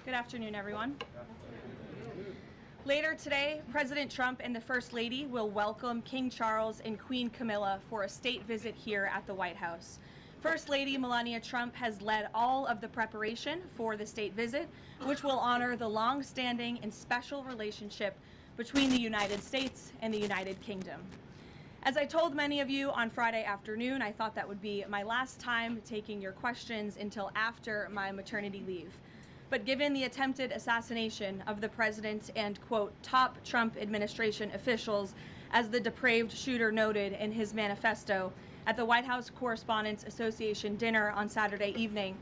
Good afternoon, everyone. Later today, President Trump and the First Lady will welcome King Charles and Queen Camilla for a state visit here at the White House. First Lady Melania Trump has led all of the preparation for the state visit, which will honor the long-standing and special relationship between the United States and the United Kingdom. As I told many of you on Friday afternoon, I thought that would be my last time taking your questions until after my maternity leave. But given the attempted assassination of the president and, quote, top Trump administration officials, as the depraved shooter noted in his manifesto at the White House Correspondents Association dinner on Saturday evening,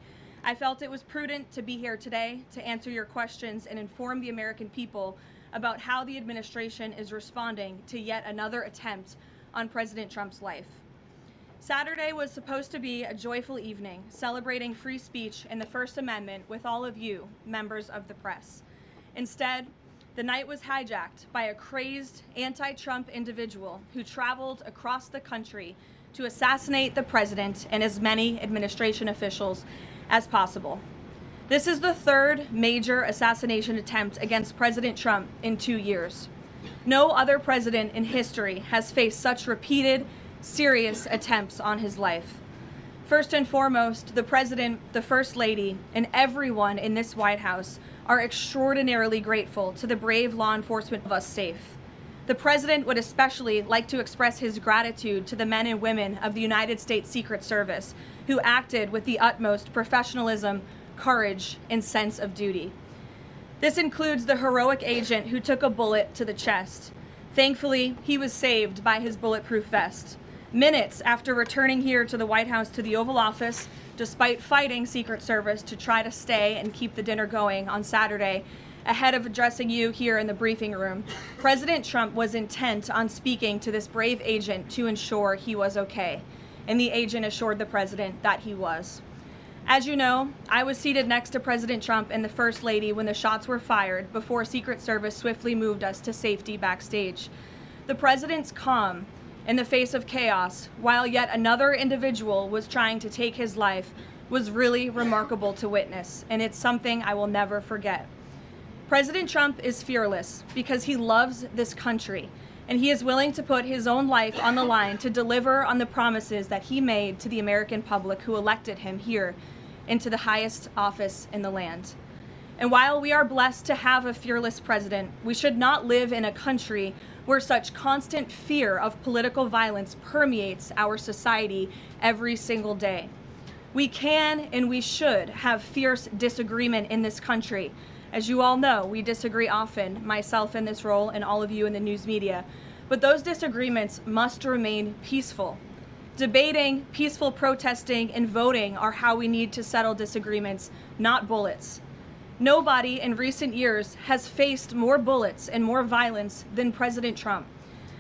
I felt it was prudent to be here today to answer your questions and inform the American people about how the administration is responding to yet another attempt on President Trump's life. Saturday was supposed to be a joyful evening, celebrating free speech and the First Amendment with all of you, members of the press. Instead, the night was hijacked by a crazed anti-Trump individual who traveled across the country to assassinate the president and as many administration officials as possible. This is the third major assassination attempt against President Trump in 2 years. No other president in history has faced such repeated, serious attempts on his life. First and foremost, the President, the First Lady, and everyone in this White House are extraordinarily grateful to the brave law enforcement of us safe. The President would especially like to express his gratitude to the men and women of the United States Secret Service who acted with the utmost professionalism, courage, and sense of duty. This includes the heroic agent who took a bullet to the chest. Thankfully, he was saved by his bulletproof vest. Minutes after returning here to the White House to the Oval Office, despite fighting Secret Service to try to stay and keep the dinner going on Saturday, ahead of addressing you here in the briefing room, President Trump was intent on speaking to this brave agent to ensure he was okay, and the agent assured the president that he was. As you know, I was seated next to President Trump and the First Lady when the shots were fired before Secret Service swiftly moved us to safety backstage. The president's calm in the face of chaos, while yet another individual was trying to take his life, was really remarkable to witness, and it's something I will never forget. President Trump is fearless because he loves this country, and he is willing to put his own life on the line to deliver on the promises that he made to the American public who elected him here into the highest office in the land. And while we are blessed to have a fearless president, we should not live in a country where such constant fear of political violence permeates our society every single day. We can and we should have fierce disagreement in this country. As you all know, we disagree often, myself in this role and all of you in the news media, but those disagreements must remain peaceful. Debating, peaceful protesting, and voting are how we need to settle disagreements, not bullets. Nobody in recent years has faced more bullets and more violence than President Trump.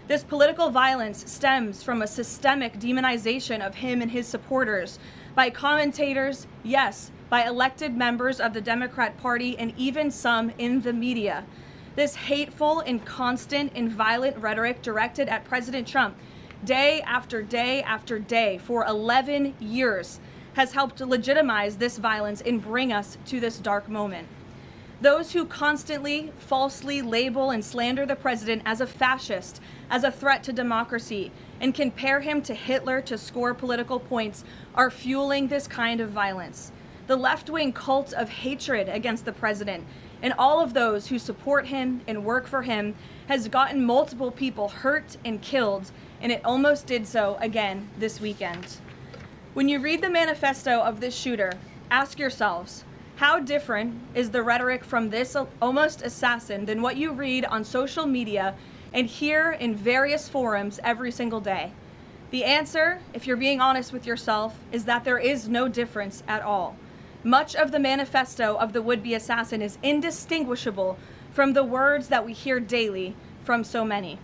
This political violence stems from a systemic demonization of him and his supporters by commentators, yes, by elected members of the Democrat Party, and even some in the media. This hateful and constant and violent rhetoric directed at President Trump day after day after day for 11 years has helped to legitimize this violence and bring us to this dark moment. Those who constantly falsely label and slander the president as a fascist, as a threat to democracy, and compare him to Hitler to score political points are fueling this kind of violence. The left-wing cult of hatred against the president and all of those who support him and work for him has gotten multiple people hurt and killed, and it almost did so again this weekend. When you read the manifesto of this shooter, ask yourselves, how different is the rhetoric from this almost assassin than what you read on social media and hear in various forums every single day? The answer, if you're being honest with yourself, is that there is no difference at all. Much of the manifesto of the would-be assassin is indistinguishable from the words that we hear daily from so many.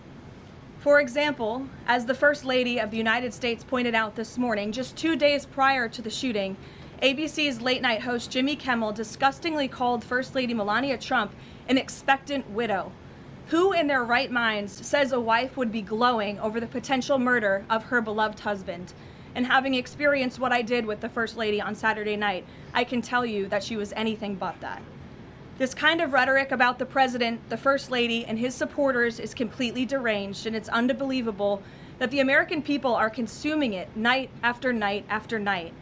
For example, as the First Lady of the United States pointed out this morning, just 2 days prior to the shooting, ABC's late-night host Jimmy Kimmel disgustingly called First Lady Melania Trump an expectant widow. Who in their right minds says a wife would be glowing over the potential murder of her beloved husband? And having experienced what I did with the First Lady on Saturday night, I can tell you that she was anything but that. This kind of rhetoric about the president, the first lady, and his supporters is completely deranged, and it's unbelievable that the American people are consuming it night after night after night.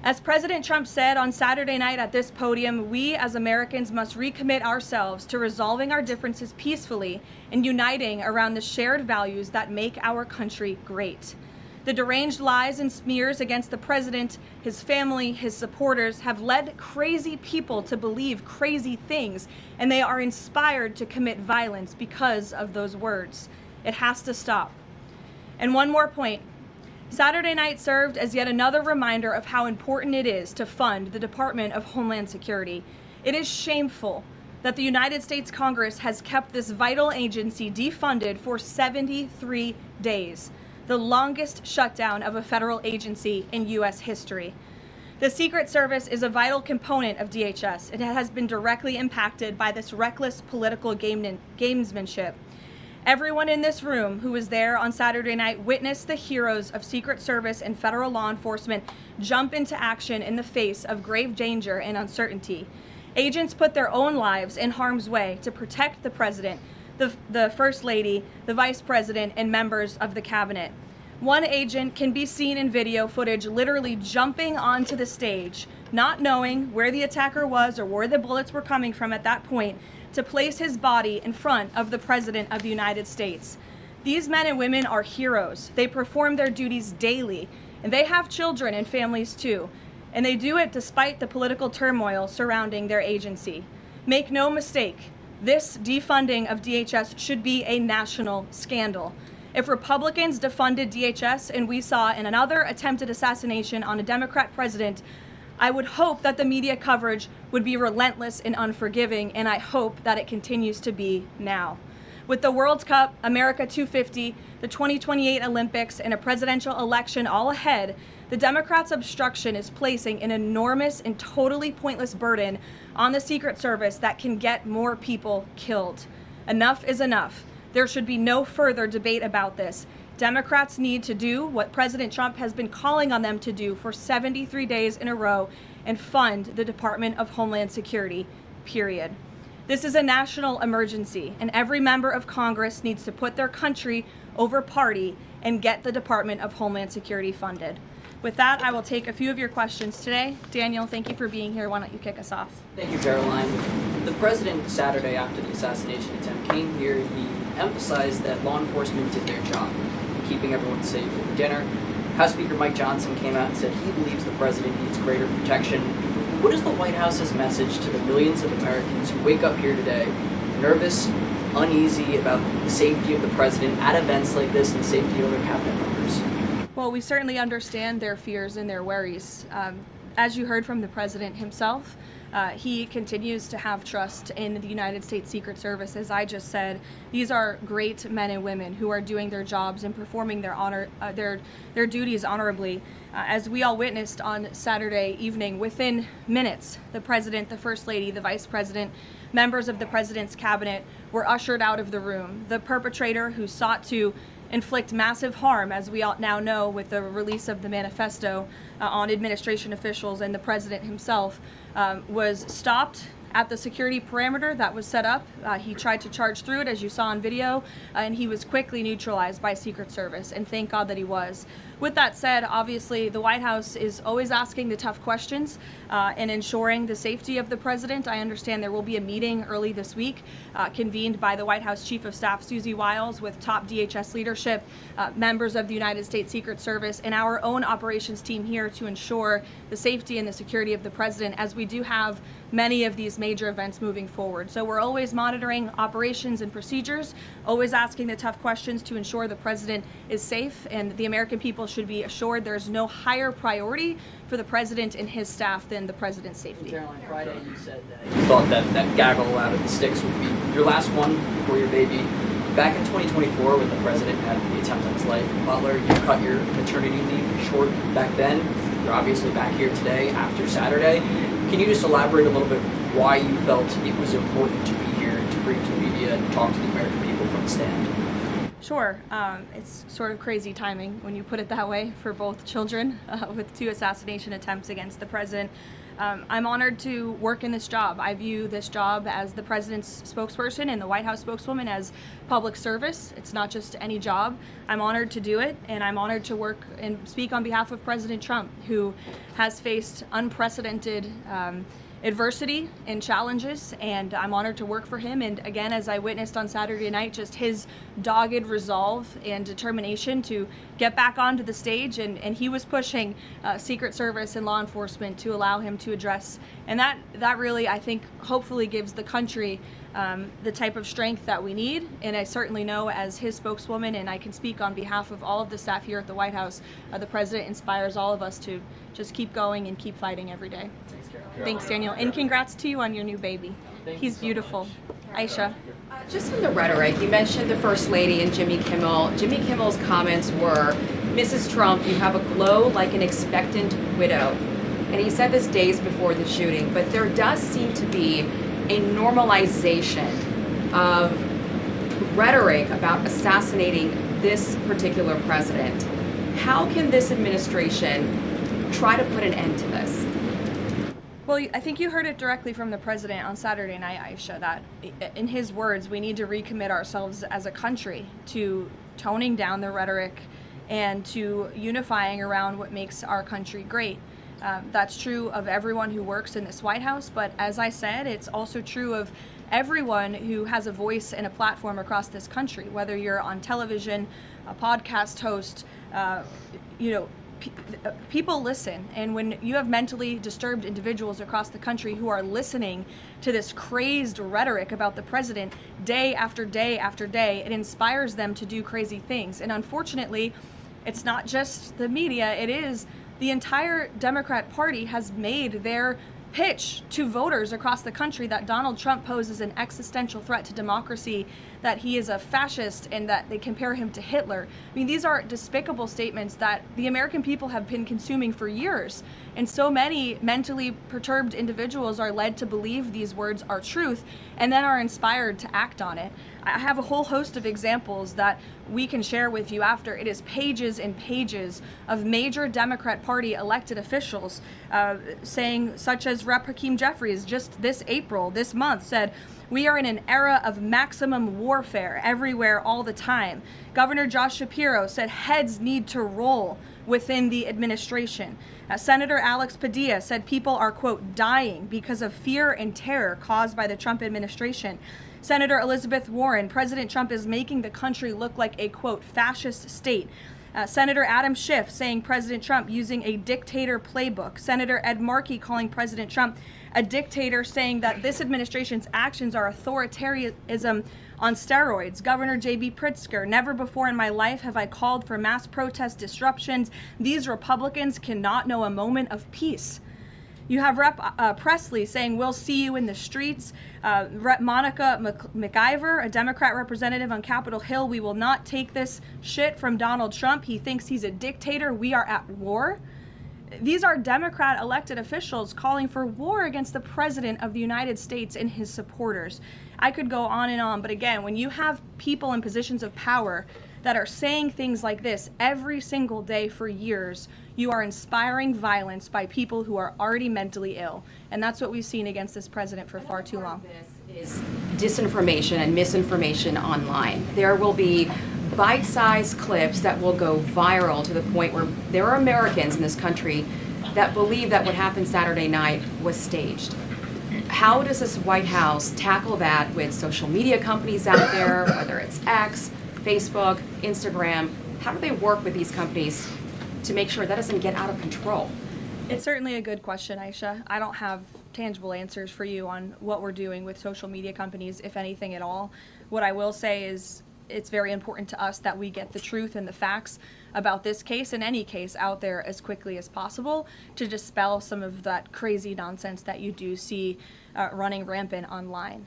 As President Trump said on Saturday night at this podium, we as Americans must recommit ourselves to resolving our differences peacefully and uniting around the shared values that make our country great. The deranged lies and smears against the president, his family, his supporters have led crazy people to believe crazy things, and they are inspired to commit violence because of those words. It has to stop. And one more point. Saturday night served as yet another reminder of how important it is to fund the Department of Homeland Security. It is shameful that the United States Congress has kept this vital agency defunded for 73 days. The longest shutdown of a federal agency in U.S. history. The Secret Service is a vital component of DHS. It has been directly impacted by this reckless political gamesmanship. Everyone in this room who was there on Saturday night witnessed the heroes of Secret Service and federal law enforcement jump into action in the face of grave danger and uncertainty. Agents put their own lives in harm's way to protect the president, the First Lady, the Vice President, and members of the cabinet. One agent can be seen in video footage literally jumping onto the stage, not knowing where the attacker was or where the bullets were coming from at that point, to place his body in front of the President of the United States. These men and women are heroes. They perform their duties daily, and they have children and families too. And they do it despite the political turmoil surrounding their agency. Make no mistake, this defunding of DHS should be a national scandal. If Republicans defunded DHS and we saw another attempted assassination on a Democrat president, I would hope that the media coverage would be relentless and unforgiving, and I hope that it continues to be now. With the World Cup, America 250, the 2028 Olympics, and a presidential election all ahead, the Democrats' obstruction is placing an enormous and totally pointless burden on the Secret Service that can get more people killed. Enough is enough. There should be no further debate about this. Democrats need to do what President Trump has been calling on them to do for 73 days in a row and fund the Department of Homeland Security, period. This is a national emergency, and every member of Congress needs to put their country over party and get the Department of Homeland Security funded. With that, I will take a few of your questions today. Daniel, thank you for being here. Why don't you kick us off? Thank you, Karoline. The president, Saturday after the assassination attempt, came here. He emphasized that law enforcement did their job, keeping everyone safe over dinner. House Speaker Mike Johnson came out and said he believes the president needs greater protection. What is the White House's message to the millions of Americans who wake up here today nervous, uneasy about the safety of the president at events like this and the safety of their cabinet members? Well, we certainly understand their fears and their worries. As you heard from the president himself, he continues to have trust in the United States Secret Service. As I just said, these are great men and women who are doing their jobs and performing their duties honorably. As we all witnessed on Saturday evening, within minutes, the president, the first lady, the vice president, members of the president's cabinet were ushered out of the room. The perpetrator who sought to inflict massive harm, as we all now know with the release of the manifesto on administration officials and the president himself, was stopped at the security perimeter that was set up. He tried to charge through it, as you saw on video, and he was quickly neutralized by Secret Service, and thank God that he was. With that said, obviously the White House is always asking the tough questions and ensuring the safety of the president. I understand there will be a meeting early this week convened by the White House Chief of Staff Susie Wiles with top DHS leadership, members of the United States Secret Service, and our own operations team here to ensure the safety and the security of the president, as we do have many of these major events moving forward. So we're always monitoring operations and procedures, always asking the tough questions to ensure the president is safe, and the American people should be assured there's no higher priority for the president and his staff than the president's safety. Caroline, Friday you said that you thought that gaggle out of the sticks would be your last one before your baby. Back in 2024, when the president had the attempt on his life in Butler, you cut your maternity leave short back then. You're obviously back here today after Saturday. Can you just elaborate a little bit why you felt it was important to be here to bring to the media and talk to the American people from the stand? Sure. It's sort of crazy timing when you put it that way for both children with two assassination attempts against the president. I'm honored to work in this job. I view this job as the president's spokesperson and the White House spokeswoman as public service. It's not just any job. I'm honored to do it, and I'm honored to work and speak on behalf of President Trump, who has faced unprecedented adversity and challenges, and I'm honored to work for him. And again, as I witnessed on Saturday night, just his dogged resolve and determination to get back onto the stage, and he was pushing Secret Service and law enforcement to allow him to address, and that really, I think, hopefully gives the country the type of strength that we need. And I certainly know, as his spokeswoman, and I can speak on behalf of all of the staff here at the White House, the president inspires all of us to just keep going and keep fighting every day. Thanks, Carol. Thanks, Daniel, and congrats to you on your new baby. He's beautiful. Aisha. Just on the rhetoric, you mentioned the First Lady and Jimmy Kimmel. Jimmy Kimmel's comments were, "Mrs. Trump, you have a glow like an expectant widow." And he said this days before the shooting, but there does seem to be a normalization of rhetoric about assassinating this particular president. How can this administration try to put an end to this? Well, I think you heard it directly from the president on Saturday night, Aisha, that in his words, we need to recommit ourselves as a country to toning down the rhetoric and to unifying around what makes our country great. That's true of everyone who works in this White House, but as I said, it's also true of everyone who has a voice and a platform across this country, whether you're on television, a podcast host, people listen, and when you have mentally disturbed individuals across the country who are listening to this crazed rhetoric about the president day after day after day, it inspires them to do crazy things. And unfortunately, it's not just the media, it is the entire Democrat Party has made their pitch to voters across the country that Donald Trump poses an existential threat to democracy, that he is a fascist, and that they compare him to Hitler. I mean, these are despicable statements that the American people have been consuming for years. And so many mentally perturbed individuals are led to believe these words are truth and then are inspired to act on it. I have a whole host of examples that we can share with you after. It is pages and pages of major Democrat Party elected officials saying, such as Rep. Hakeem Jeffries just this month said, "We are in an era of maximum warfare everywhere all the time." Governor Josh Shapiro said heads need to roll within the administration. Senator Alex Padilla said people are, quote, dying because of fear and terror caused by the Trump administration. Senator Elizabeth Warren, President Trump is making the country look like a, quote, fascist state. Senator Adam Schiff saying President Trump using a dictator playbook. Senator Ed Markey calling President Trump a dictator, saying that this administration's actions are authoritarianism on steroids. Governor J.B. Pritzker, never before in my life have I called for mass protest disruptions. These Republicans cannot know a moment of peace. You have Rep. Presley saying, "We'll see you in the streets." Rep. Monica McIver, a Democrat representative on Capitol Hill, "We will not take this shit from Donald Trump. He thinks he's a dictator. We are at war." These are Democrat elected officials calling for war against the President of the United States and his supporters. I could go on and on, but again, when you have people in positions of power that are saying things like this every single day for years, you are inspiring violence by people who are already mentally ill. And that's what we've seen against this president for far too long. This is disinformation and misinformation online. There will be bite-sized clips that will go viral to the point where there are Americans in this country that believe that what happened Saturday night was staged. How does this White House tackle that with social media companies out there, whether it's X, Facebook, Instagram? How do they work with these companies to make sure that doesn't get out of control? It's certainly a good question, Aisha. I don't have tangible answers for you on what we're doing with social media companies, if anything at all. What I will say is it's very important to us that we get the truth and the facts about this case and any case out there as quickly as possible to dispel some of that crazy nonsense that you do see running rampant online.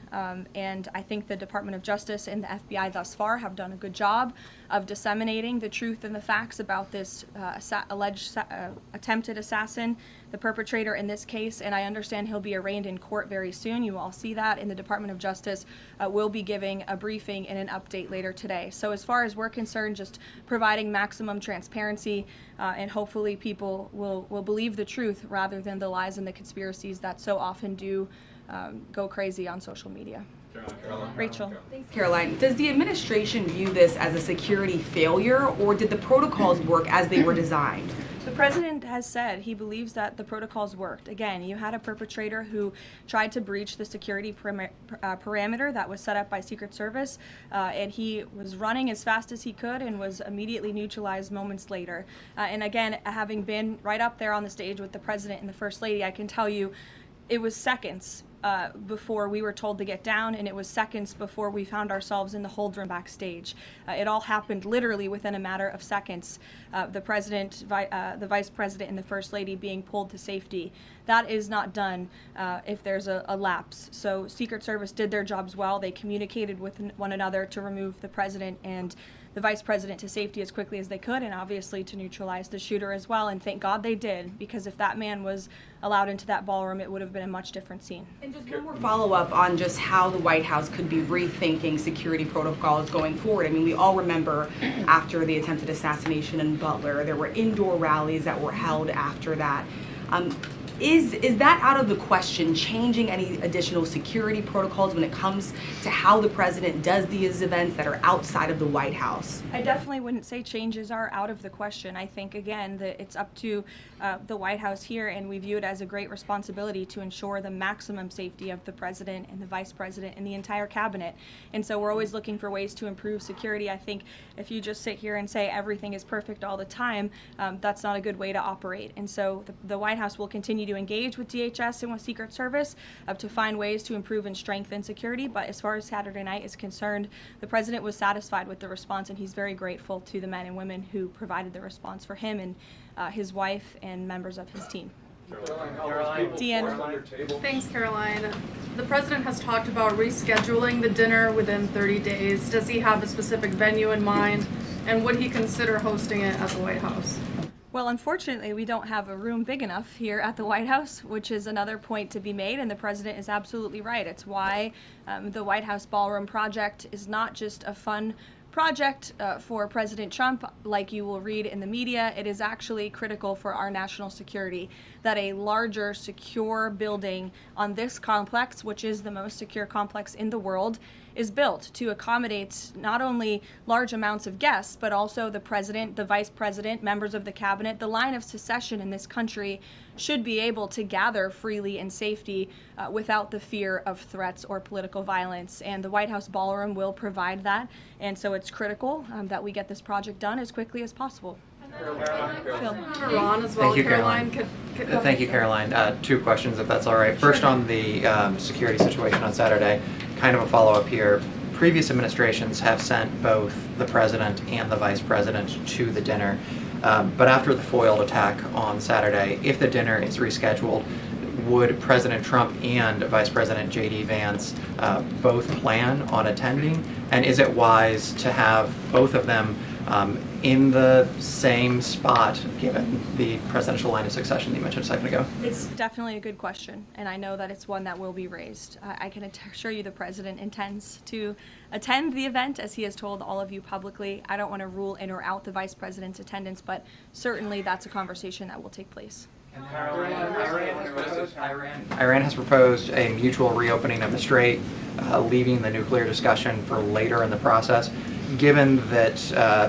And I think the Department of Justice and the FBI thus far have done a good job of disseminating the truth and the facts about this alleged attempted assassin, the perpetrator in this case, and I understand he'll be arraigned in court very soon. You all see that, and the Department of Justice will be giving a briefing and an update later today. So as far as we're concerned, just providing maximum transparency, and hopefully people will believe the truth rather than the lies and the conspiracies that so often do go crazy on social media. Rachel. Thanks, Caroline. Does the administration view this as a security failure, or did the protocols work as they were designed? The president has said he believes that the protocols worked. Again, you had a perpetrator who tried to breach the security parameter that was set up by Secret Service, and he was running as fast as he could and was immediately neutralized moments later. And again, having been right up there on the stage with the president and the First Lady, I can tell you it was seconds before we were told to get down, and it was seconds before we found ourselves in the hold room backstage. It all happened literally within a matter of seconds. The president, the vice president, and the First Lady being pulled to safety. That is not done if there's a lapse. So Secret Service did their jobs well. They communicated with one another to remove the president and the vice president to safety as quickly as they could, and obviously to neutralize the shooter as well, and thank God they did, because if that man was allowed into that ballroom, it would have been a much different scene. And just one more follow-up on just how the White House could be rethinking security protocols going forward. I mean, we all remember after the attempted assassination in Butler, there were indoor rallies that were held after that. Is that out of the question, changing any additional security protocols when it comes to how the president does these events that are outside of the White House? I definitely wouldn't say changes are out of the question. I think, again, that it's up to the White House here, and we view it as a great responsibility to ensure the maximum safety of the president and the vice president and the entire cabinet. And so we're always looking for ways to improve security. I think if you just sit here and say everything is perfect all the time, that's not a good way to operate. And so the White House will continue to engage with DHS and with Secret Service to find ways to improve and strengthen security. But as far as Saturday night is concerned, the president was satisfied with the response, and he's very grateful to the men and women who provided the response for him and his wife and members of his team. Deanne. Thanks, Caroline. The president has talked about rescheduling the dinner within 30 days. Does he have a specific venue in mind, and would he consider hosting it at the White House? Well, unfortunately, we don't have a room big enough here at the White House, which is another point to be made, and the president is absolutely right. It's why the White House Ballroom project is not just a fun project for President Trump, like you will read in the media. It is actually critical for our national security that a larger, secure building on this complex, which is the most secure complex in the world, is built to accommodate not only large amounts of guests, but also the president, the vice president, members of the cabinet. The line of succession in this country should be able to gather freely in safety without the fear of threats or political violence. And the White House Ballroom will provide that. And so it's critical that we get this project done as quickly as possible. Iran as well. Thank you, Caroline. Thank you, Caroline. Two questions, if that's all right. First, on the security situation on Saturday, kind of a follow-up here. Previous administrations have sent both the president and the vice president to the dinner. But after the foiled attack on Saturday, if the dinner is rescheduled, would President Trump and Vice President J.D. Vance both plan on attending? And is it wise to have both of them in the same spot, given the presidential line of succession that you mentioned a second ago? It's definitely a good question, and I know that it's one that will be raised. I can assure you the president intends to attend the event, as he has told all of you publicly. I don't want to rule in or out the vice president's attendance, but certainly that's a conversation that will take place. Iran has proposed a mutual reopening of the Strait, leaving the nuclear discussion for later in the process. Given that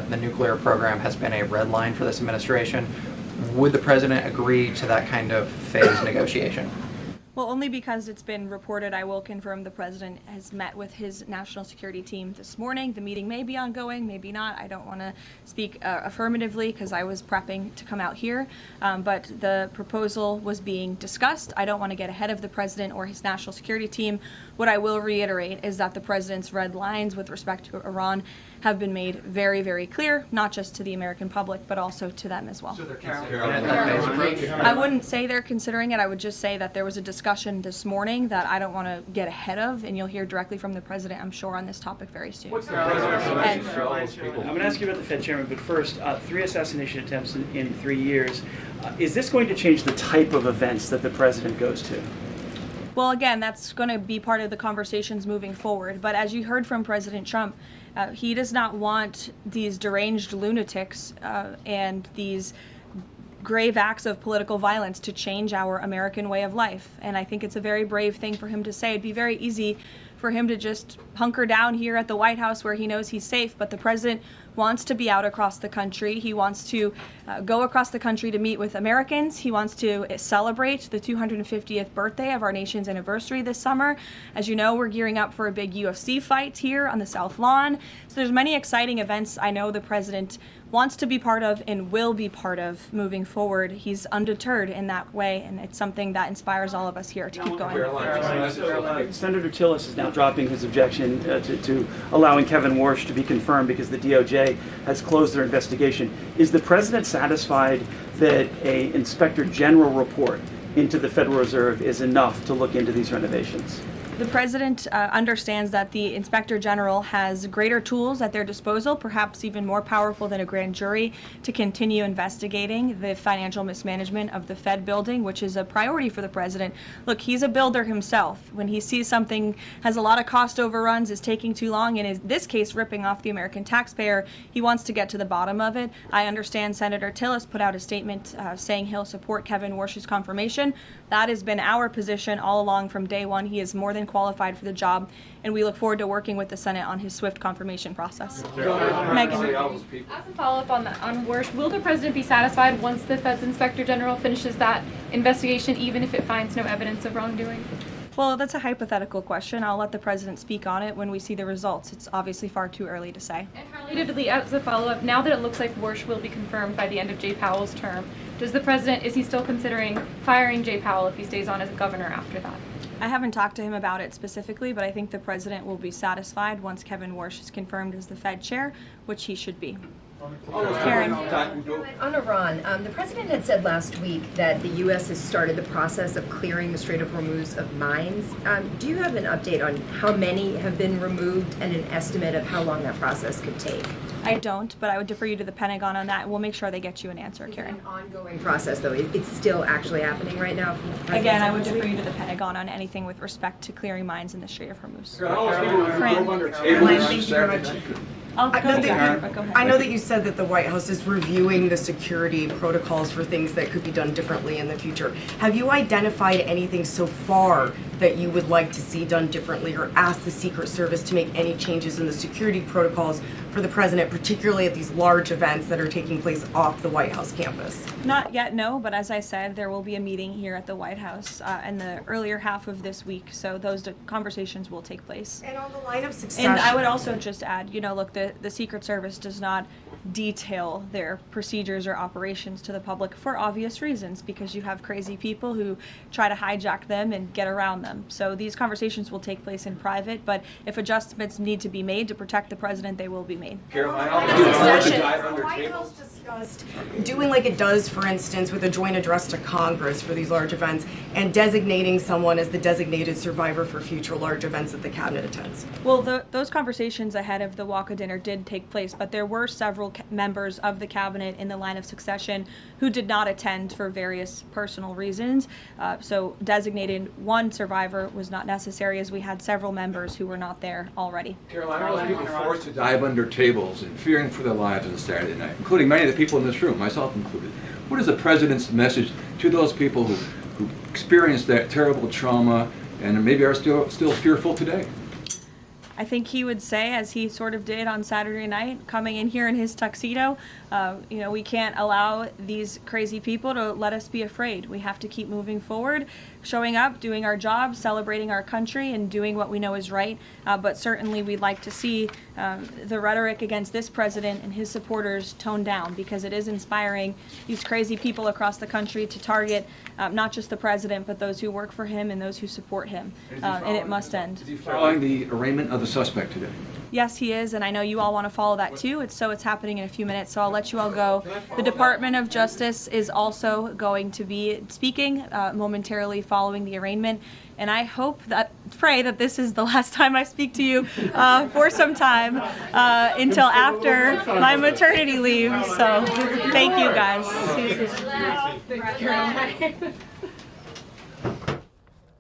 the nuclear program has been a red line for this administration, would the president agree to that kind of phased negotiation? Well, only because it's been reported. I will confirm the president has met with his national security team this morning. The meeting may be ongoing, maybe not. I don't want to speak affirmatively because I was prepping to come out here, but the proposal was being discussed. I don't want to get ahead of the president or his national security team. What I will reiterate is that the president's red lines with respect to Iran have been made very, very clear, not just to the American public, but also to them as well. So they're considering it. I wouldn't say they're considering it. I would just say that there was a discussion discussion this morning that I don't want to get ahead of, and you'll hear directly from the president, I'm sure, on this topic very soon. I'm going to ask you about the Fed chairman, but first, 3 assassination attempts in 3 years. Is this going to change the type of events that the president goes to? Well, again, that's going to be part of the conversations moving forward. But as you heard from President Trump, he does not want these deranged lunatics and these grave acts of political violence to change our American way of life. And I think it's a very brave thing for him to say. It'd be very easy for him to just hunker down here at the White House where he knows he's safe, but the president wants to be out across the country. He wants to go across the country to meet with Americans. He wants to celebrate the 250th birthday of our nation's anniversary this summer. As you know, we're gearing up for a big UFC fight here on the South Lawn. So there's many exciting events I know the president wants to be part of and will be part of moving forward. He's undeterred in that way, and it's something that inspires all of us here to keep going. Senator Tillis is now dropping his objection to allowing Kevin Warsh to be confirmed because the DOJ has closed their investigation. Is the president satisfied that an Inspector General report into the Federal Reserve is enough to look into these renovations? The president understands that the Inspector General has greater tools at their disposal, perhaps even more powerful than a grand jury, to continue investigating the financial mismanagement of the Fed building, which is a priority for the president. Look, he's a builder himself. When he sees something has a lot of cost overruns, is taking too long, and in this case ripping off the American taxpayer, he wants to get to the bottom of it. I understand Senator Tillis put out a statement saying he'll support Kevin Warsh's confirmation. That has been our position all along from day one. He is more than qualified for the job, and we look forward to working with the Senate on his swift confirmation process. Megan. As a follow-up on Warsh, will the president be satisfied once the Fed's Inspector General finishes that investigation, even if it finds no evidence of wrongdoing? Well, that's a hypothetical question. I'll let the president speak on it when we see the results. It's obviously far too early to say. And relatedly, as a follow-up, now that it looks like Warsh will be confirmed by the end of Jay Powell's term, is he still considering firing Jay Powell if he stays on as governor after that? I haven't talked to him about it specifically, but I think the president will be satisfied once Kevin Warsh is confirmed as the Fed chair, which he should be. Karen. On Iran, the president had said last week that the U.S. has started the process of clearing the Strait of Hormuz of mines. Do you have an update on how many have been removed and an estimate of how long that process could take? I don't, but I would defer you to the Pentagon on that. We'll make sure they get you an answer, Karen. It's an ongoing process, though. It's still actually happening right now. Again, I would defer you to the Pentagon on anything with respect to clearing mines in the Strait of Hormuz. Thank you very much. I know that you said that the White House is reviewing the security protocols for things that could be done differently in the future. Have you identified anything so far that you would like to see done differently, or ask the Secret Service to make any changes in the security protocols for the president, particularly at these large events that are taking place off the White House campus? Not yet, no, but as I said, there will be a meeting here at the White House in the earlier half of this week, so those conversations will take place. And on the line of succession... And I would also just add, look, the Secret Service does not detail their procedures or operations to the public for obvious reasons, because you have crazy people who try to hijack them and get around them. So these conversations will take place in private, but if adjustments need to be made to protect the president, they will be made. The White House discussed doing like it does, for instance, with a joint address to Congress for these large events, and designating someone as the designated survivor for future large events that the cabinet attends. Well, those conversations ahead of the Waka dinner did take place, but there were several members of the cabinet in the line of succession who did not attend for various personal reasons. So designating one survivor was not necessary, as we had several members who were not there already. Caroline, all those people forced to dive under tables and fearing for their lives on Saturday night, including many of the people in this room, myself included. What is the president's message to those people who experienced that terrible trauma and maybe are still fearful today? I think he would say, as he sort of did on Saturday night, coming in here in his tuxedo, we can't allow these crazy people to let us be afraid. We have to keep moving forward, showing up, doing our job, celebrating our country, and doing what we know is right. But certainly we'd like to see the rhetoric against this president and his supporters toned down, because it is inspiring these crazy people across the country to target not just the president, but those who work for him and those who support him. And it must end. Is he following the arraignment of the suspect today? Yes, he is, and I know you all want to follow that too. It's happening in a few minutes, so I'll let you all go. The Department of Justice is also going to be speaking momentarily following the arraignment, and I pray that this is the last time I speak to you for some time until after my maternity leave. So thank you guys.